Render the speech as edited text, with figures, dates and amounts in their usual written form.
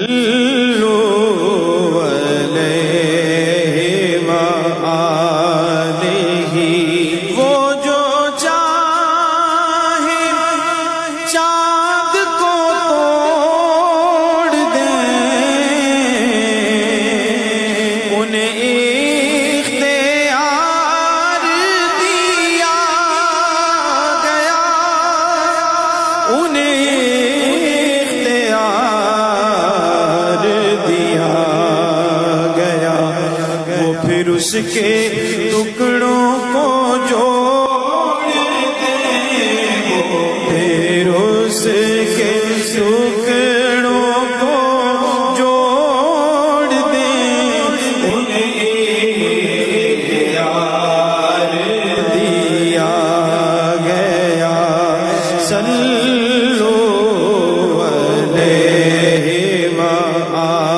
صلو علیہ وآلہ وہ جو چاہے چاند کو توڑ دیں انہیں اختیار دیا گیا انہیں پھر اس کے ٹکڑوں کو جوڑ دیں پھر اس کے ٹکڑوں کو جوڑ دیں انہیں اختیار دیا گیا صلو علیہ وآلہ